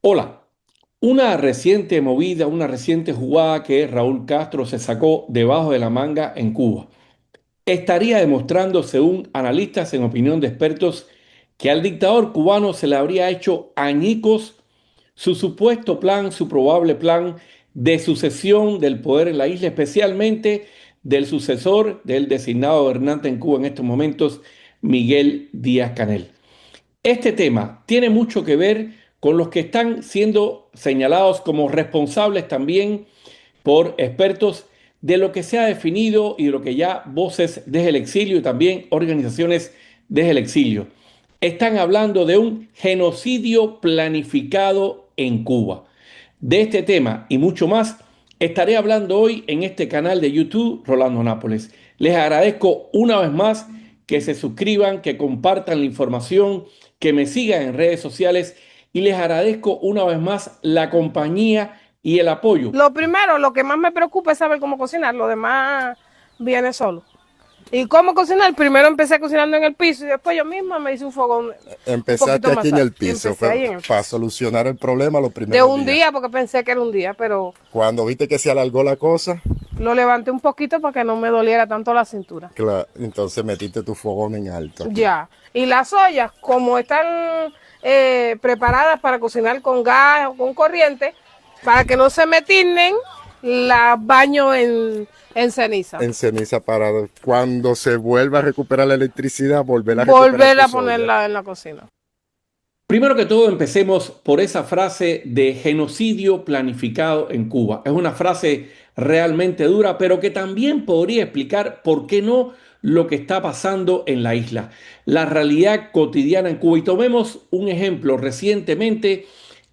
Hola, una reciente movida, una reciente jugada que Raúl Castro se sacó debajo de la manga en Cuba. Estaría demostrando, según analistas en opinión de expertos, que al dictador cubano se le habría hecho añicos su supuesto plan, su probable plan de sucesión del poder en la isla, especialmente del sucesor del designado gobernante en Cuba en estos momentos, Miguel Díaz-Canel. Este tema tiene mucho que ver con los que están siendo señalados como responsables también por expertos de lo que se ha definido y de lo que ya voces desde el exilio y también organizaciones desde el exilio están hablando de un genocidio planificado en Cuba. De este tema y mucho más estaré hablando hoy en este canal de YouTube Rolando Nápoles. Les agradezco una vez más que se suscriban, que compartan la información, que me sigan en redes sociales y les agradezco una vez más la compañía y el apoyo. Lo primero, lo que más me preocupa es saber cómo cocinar, lo demás viene solo. ¿Y cómo cocinar? Primero empecé cocinando en el piso y después yo misma me hice un fogón un Empezaste poquito aquí más en alto. el Y piso, empecé ahí en el para piso. solucionar el problema los De primeros un días. día, porque pensé que era un día, pero Cuando viste que se alargó la cosa, lo levanté un poquito para que no me doliera tanto la cintura. entonces metiste tu fogón en alto aquí. Ya. Y las ollas, como están preparadas para cocinar con gas o con corriente, para que no se me tirnen, las baño en ceniza. En ceniza para cuando se vuelva a recuperar la electricidad, volver a recuperar Volver a tus ollas. ponerla en la cocina. Primero que todo, empecemos por esa frase de genocidio planificado en Cuba. Es una frase realmente dura, pero que también podría explicar por qué no lo que está pasando en la isla, la realidad cotidiana en Cuba. Y tomemos un ejemplo. Recientemente,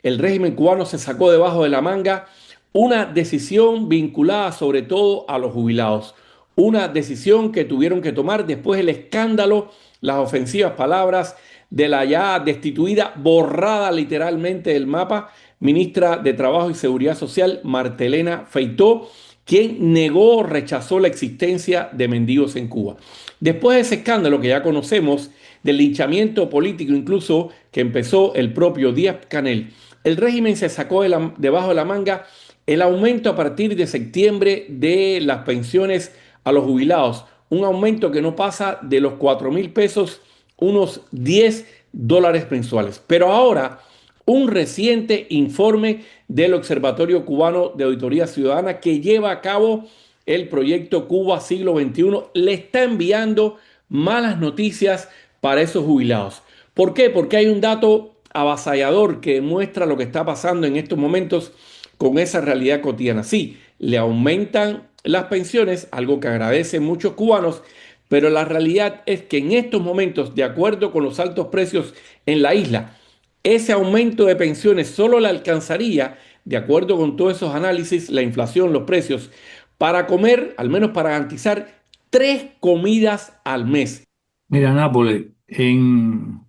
el régimen cubano se sacó debajo de la manga una decisión vinculada sobre todo a los jubilados. Una decisión que tuvieron que tomar después del escándalo, las ofensivas palabras de la ya destituida, borrada literalmente del mapa, ministra de Trabajo y Seguridad Social, Martelena Feitó, quien negó, rechazó la existencia de mendigos en Cuba. Después de ese escándalo que ya conocemos, del linchamiento político incluso que empezó el propio Díaz-Canel, el régimen se sacó debajo de la manga el aumento a partir de septiembre de las pensiones a los jubilados, un aumento que no pasa de los 4.000 pesos, unos $10 mensuales. Pero ahora, un reciente informe del Observatorio Cubano de Auditoría Ciudadana que lleva a cabo el proyecto Cuba Siglo XXI le está enviando malas noticias para esos jubilados. ¿Por qué? Porque hay un dato avasallador que muestra lo que está pasando en estos momentos con esa realidad cotidiana. Sí, le aumentan las pensiones, algo que agradecen muchos cubanos, pero la realidad es que en estos momentos, de acuerdo con los altos precios en la isla, ese aumento de pensiones solo le alcanzaría, de acuerdo con todos esos análisis, la inflación, los precios, para comer, al menos para garantizar 3 comidas al mes. Mira, Nápoles, en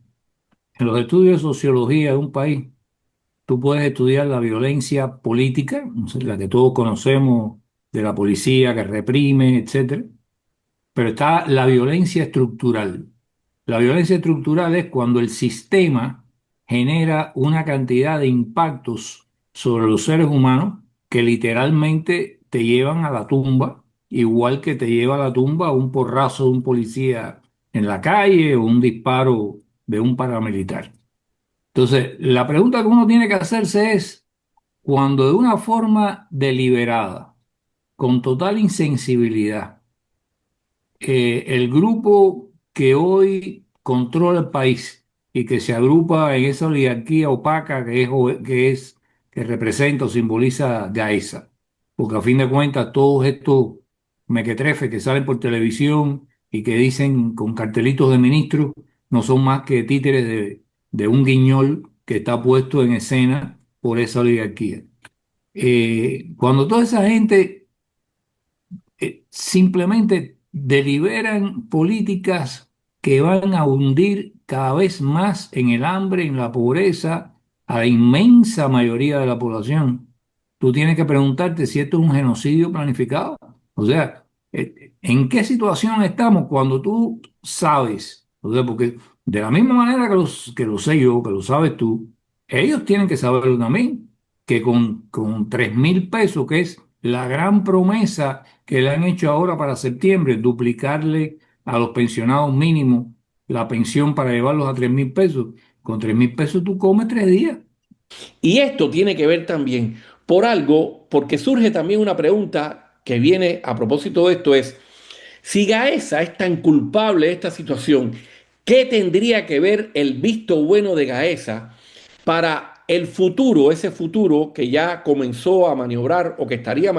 los estudios de sociología de un país, tú puedes estudiar la violencia política, no sé, la que todos conocemos, de la policía que reprime, etcétera, pero está la violencia estructural. La violencia estructural es cuando el sistema genera una cantidad de impactos sobre los seres humanos que literalmente te llevan a la tumba, igual que te lleva a la tumba un porrazo de un policía en la calle o un disparo de un paramilitar. Entonces, la pregunta que uno tiene que hacerse es, cuando de una forma deliberada, con total insensibilidad, el grupo que hoy controla el país y que se agrupa en esa oligarquía opaca que representa o simboliza Gaesa, porque a fin de cuentas todos estos mequetrefes que salen por televisión y que dicen con cartelitos de ministros no son más que títeres de un guiñol que está puesto en escena por esa oligarquía. Cuando toda esa gente simplemente deliberan políticas que van a hundir cada vez más en el hambre, en la pobreza, a la inmensa mayoría de la población. Tú tienes que preguntarte si esto es un genocidio planificado. O sea, ¿en qué situación estamos cuando tú sabes? O sea, porque de la misma manera que lo sé yo, que lo sabes tú, ellos tienen que saberlo también, que con 3.000 pesos, que es la gran promesa que le han hecho ahora para septiembre, duplicarle a los pensionados mínimos la pensión para llevarlos a 3.000 pesos. Con 3.000 pesos tú comes 3 días. Y esto tiene que ver también por algo, porque surge también una pregunta que viene a propósito de esto, es, si Gaesa es tan culpable de esta situación, ¿qué tendría que ver el visto bueno de Gaesa para el futuro, ese futuro que ya comenzó a maniobrar o que estaría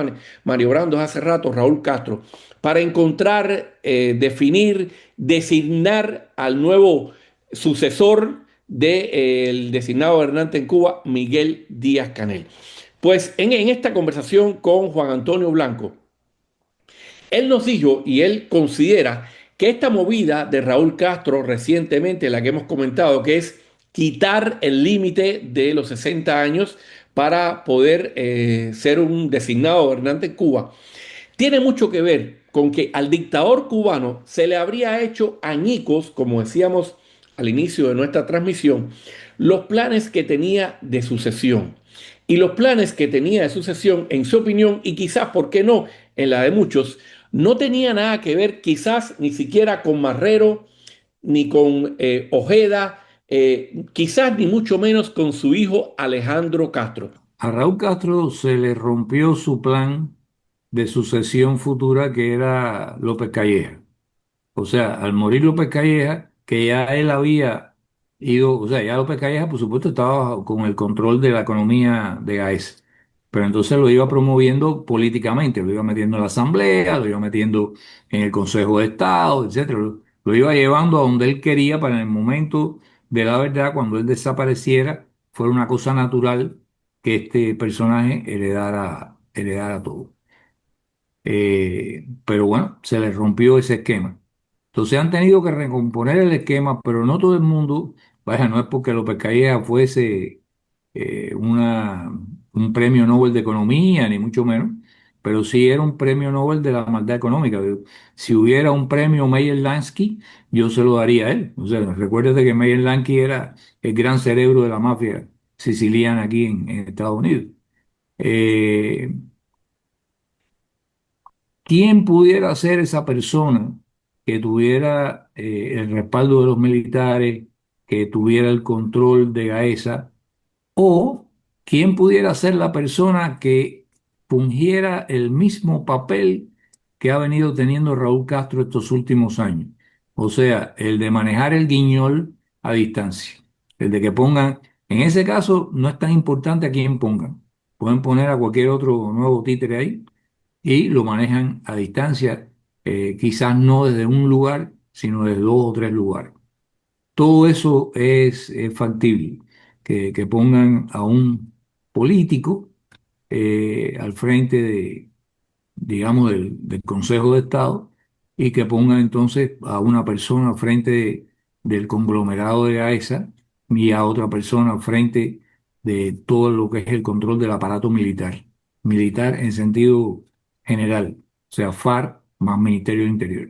maniobrando hace rato Raúl Castro, para encontrar, definir, designar al nuevo sucesor del designado gobernante en Cuba, Miguel Díaz-Canel? Pues en esta conversación con Juan Antonio Blanco, él nos dijo y él considera que esta movida de Raúl Castro recientemente, la que hemos comentado, que es quitar el límite de los 60 años para poder ser un designado gobernante en Cuba, tiene mucho que ver con que al dictador cubano se le habría hecho añicos, como decíamos al inicio de nuestra transmisión, los planes que tenía de sucesión. Y los planes que tenía de sucesión, en su opinión, y quizás, ¿por qué no?, en la de muchos, no tenía nada que ver quizás ni siquiera con Marrero, ni con Ojeda, quizás ni mucho menos con su hijo Alejandro Castro. A Raúl Castro se le rompió su plan de sucesión futura, que era López Calleja. O sea, al morir López Calleja, que ya él había ido, o sea, ya López Calleja, por supuesto, estaba con el control de la economía de GAES, pero entonces lo iba promoviendo políticamente, lo iba metiendo en la Asamblea, lo iba metiendo en el Consejo de Estado, etcétera. Lo iba llevando a donde él quería para en el momento de la verdad, cuando él desapareciera, fuera una cosa natural que este personaje heredara todo. Pero bueno, se le rompió ese esquema. Entonces han tenido que recomponer el esquema, pero no todo el mundo, vaya, no es porque López Calleja fuese un premio Nobel de Economía, ni mucho menos, pero sí era un premio Nobel de la maldad económica. Si hubiera un premio Meyer Lansky, yo se lo daría a él. O sea, recuérdate que Meyer Lansky era el gran cerebro de la mafia siciliana aquí en Estados Unidos. Eh, ¿Quién pudiera ser esa persona que tuviera el respaldo de los militares, que tuviera el control de Gaesa? ¿O quién pudiera ser la persona que fungiera el mismo papel que ha venido teniendo Raúl Castro estos últimos años? O sea, el de manejar el guiñol a distancia. El de que pongan, en ese caso no es tan importante a quién pongan. Pueden poner a cualquier otro nuevo títere ahí y lo manejan a distancia, quizás no desde un lugar, sino desde dos o tres lugares. Todo eso es factible, que pongan a un político al frente de, digamos, del Consejo de Estado, y que pongan entonces a una persona al frente del conglomerado de AESA y a otra persona al frente de todo lo que es el control del aparato militar, militar en sentido general, o sea, FARC más Ministerio del Interior.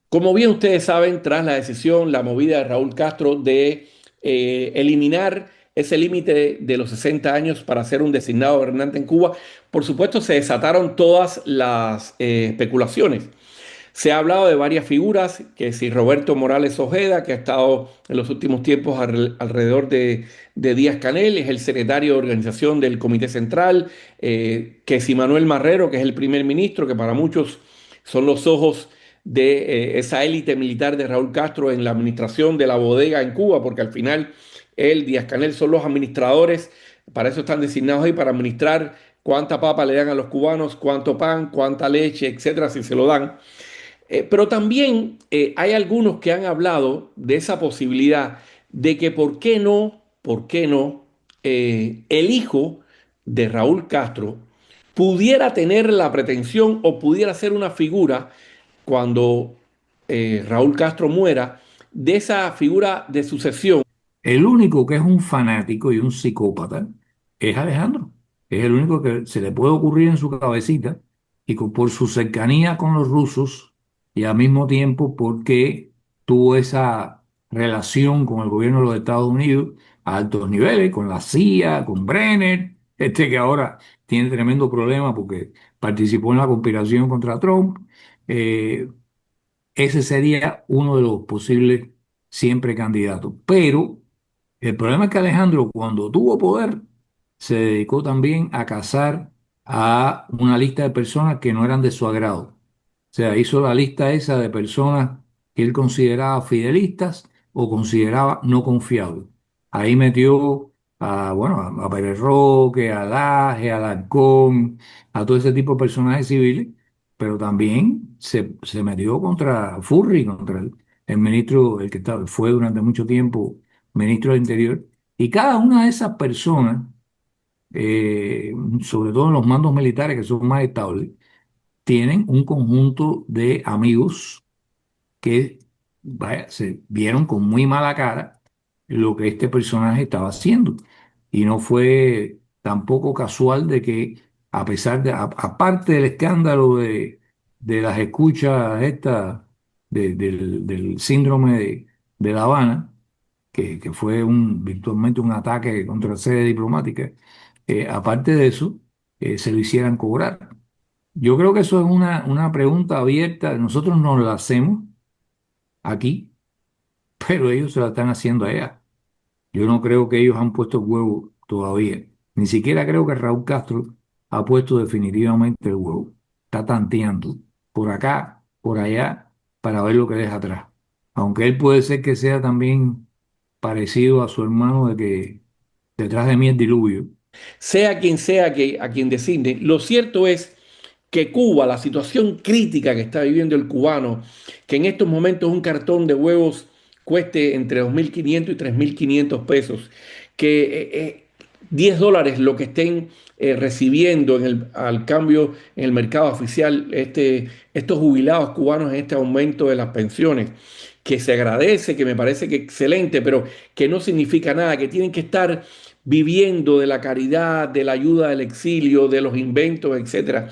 Como bien ustedes saben, tras la decisión, la movida de Raúl Castro de eliminar ese límite de los 60 años para ser un designado gobernante en Cuba, por supuesto se desataron todas las especulaciones. Se ha hablado de varias figuras, que si Roberto Morales Ojeda, que ha estado en los últimos tiempos alrededor de Díaz-Canel, es el secretario de organización del Comité Central, que si Manuel Marrero, que es el primer ministro, que para muchos son los ojos de esa élite militar de Raúl Castro en la administración de la bodega en Cuba, porque al final él, Díaz-Canel, son los administradores, para eso están designados ahí, para administrar cuánta papa le dan a los cubanos, cuánto pan, cuánta leche, etcétera, si se lo dan. Pero también hay algunos que han hablado de esa posibilidad de que por qué no, el hijo de Raúl Castro pudiera tener la pretensión o pudiera ser una figura cuando Raúl Castro muera, de esa figura de sucesión. El único que es un fanático y un psicópata es Alejandro. Es el único que se le puede ocurrir en su cabecita, y por su cercanía con los rusos y al mismo tiempo porque tuvo esa relación con el gobierno de los Estados Unidos, a altos niveles, con la CIA, con Brenner, que ahora tiene tremendo problema porque participó en la conspiración contra Trump. Eh, Ese sería uno de los posibles siempre candidatos. Pero el problema es que Alejandro, cuando tuvo poder, se dedicó también a cazar a una lista de personas que no eran de su agrado. O sea, hizo la lista esa de personas que él consideraba fidelistas o consideraba no confiables. Ahí metió a, bueno, a Pérez Roque, a Laje, a Alarcón, a todo ese tipo de personajes civiles, pero también se metió contra Furry, contra el ministro, el que fue durante mucho tiempo ministro del Interior. Y cada una de esas personas, sobre todo en los mandos militares que son más estables, tienen un conjunto de amigos que vaya, se vieron con muy mala cara lo que este personaje estaba haciendo. Y no fue tampoco casual de que, a pesar de, aparte del escándalo de las escuchas estas, del síndrome de La Habana, que fue virtualmente un ataque contra la sede diplomática, aparte de eso, se lo hicieran cobrar. Yo creo que eso es una pregunta abierta. Nosotros nos la hacemos aquí, pero ellos se la están haciendo allá. Yo no creo que ellos han puesto el huevo todavía. Ni siquiera creo que Raúl Castro ha puesto definitivamente el huevo. Está tanteando por acá, por allá, para ver lo que deja atrás. Aunque él puede ser que sea también parecido a su hermano de que detrás de mí el diluvio. Sea a quien designe, lo cierto es que Cuba, la situación crítica que está viviendo el cubano, que en estos momentos un cartón de huevos cueste entre 2.500 y 3.500 pesos, que $10 lo que estén recibiendo al cambio en el mercado oficial estos jubilados cubanos en este aumento de las pensiones, que se agradece, que me parece que excelente, pero que no significa nada, que tienen que estar viviendo de la caridad, de la ayuda del exilio, de los inventos, etcétera,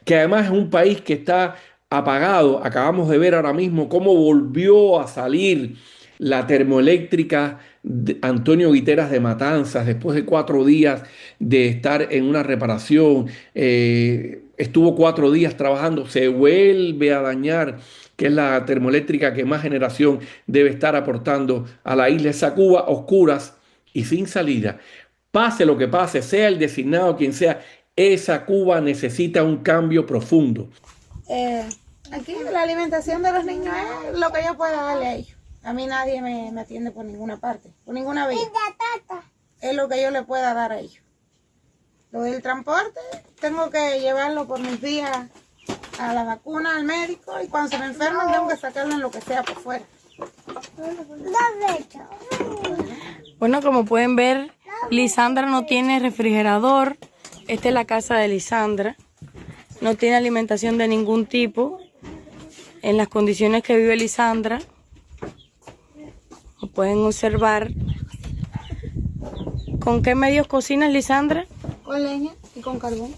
que además es un país que está apagado. Acabamos de ver ahora mismo cómo volvió a salir la termoeléctrica de Antonio Guiteras de Matanzas después de 4 días de estar en una reparación. Estuvo 4 días trabajando, se vuelve a dañar, que es la termoeléctrica que más generación debe estar aportando a la isla. Esa Cuba oscuras y sin salida. Pase lo que pase, sea el designado quien sea, esa Cuba necesita un cambio profundo. Eh, Aquí la alimentación de los niños es lo que yo pueda darle a ellos. A mí nadie me atiende por ninguna parte, por ninguna vía. Es lo que yo le pueda dar a ellos. Lo del transporte, tengo que llevarlo por mis días a la vacuna, al médico, y cuando se me enferman tengo que sacarlo en lo que sea por fuera. Bueno, como pueden ver, Lisandra no tiene refrigerador. Esta es la casa de Lisandra. No tiene alimentación de ningún tipo. En las condiciones que vive Lisandra, como pueden observar. ¿Con qué medios cocinas, Lisandra? Con leña y con carbón.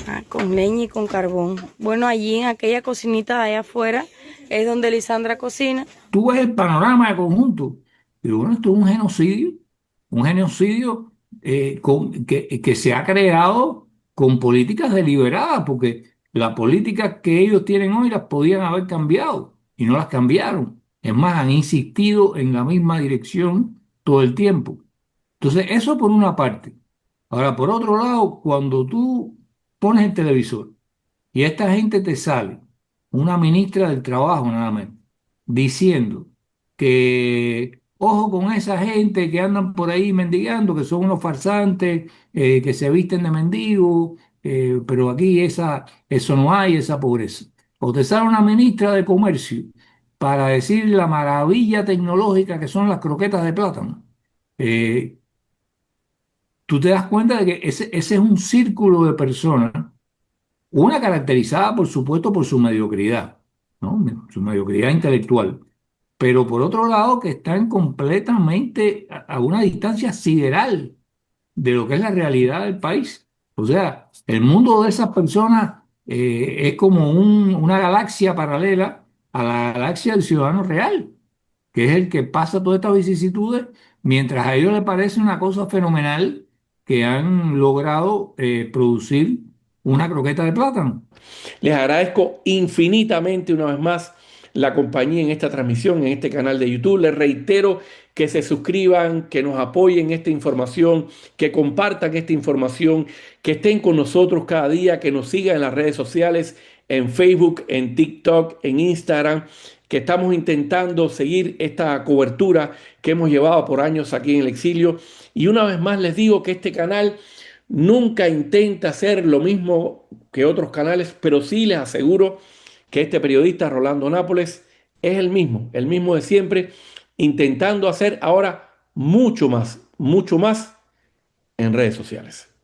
Ah, con leña y con carbón. Bueno, allí en aquella cocinita de allá afuera es donde Lisandra cocina. Tú ves el panorama de conjunto. Pero bueno, esto es un genocidio que se ha creado con políticas deliberadas, porque las políticas que ellos tienen hoy las podían haber cambiado y no las cambiaron. Es más, han insistido en la misma dirección todo el tiempo. Entonces, eso por una parte. Ahora, por otro lado, cuando tú pones el televisor y esta gente te sale, una ministra del Trabajo nada menos, diciendo que ojo con esa gente que andan por ahí mendigando, que son unos farsantes, que se visten de mendigos, pero aquí eso no hay, esa pobreza. O te sale una ministra de Comercio para decir la maravilla tecnológica que son las croquetas de plátano. Eh, Tú te das cuenta de que ese es un círculo de personas, una caracterizada, por supuesto, por su mediocridad, ¿no? Su mediocridad intelectual, pero por otro lado que están completamente a una distancia sideral de lo que es la realidad del país. O sea, el mundo de esas personas es como una galaxia paralela a la galaxia del ciudadano real, que es el que pasa todas estas vicisitudes mientras a ellos les parece una cosa fenomenal que han logrado producir una croqueta de plátano. Les agradezco infinitamente una vez más la compañía en esta transmisión, en este canal de YouTube. Les reitero que se suscriban, que nos apoyen esta información, que compartan esta información, que estén con nosotros cada día, que nos sigan en las redes sociales, en Facebook, en TikTok, en Instagram, que estamos intentando seguir esta cobertura que hemos llevado por años aquí en el exilio. Y una vez más les digo que este canal nunca intenta hacer lo mismo que otros canales, pero sí les aseguro que este periodista Rolando Nápoles es el mismo de siempre, intentando hacer ahora mucho más en redes sociales.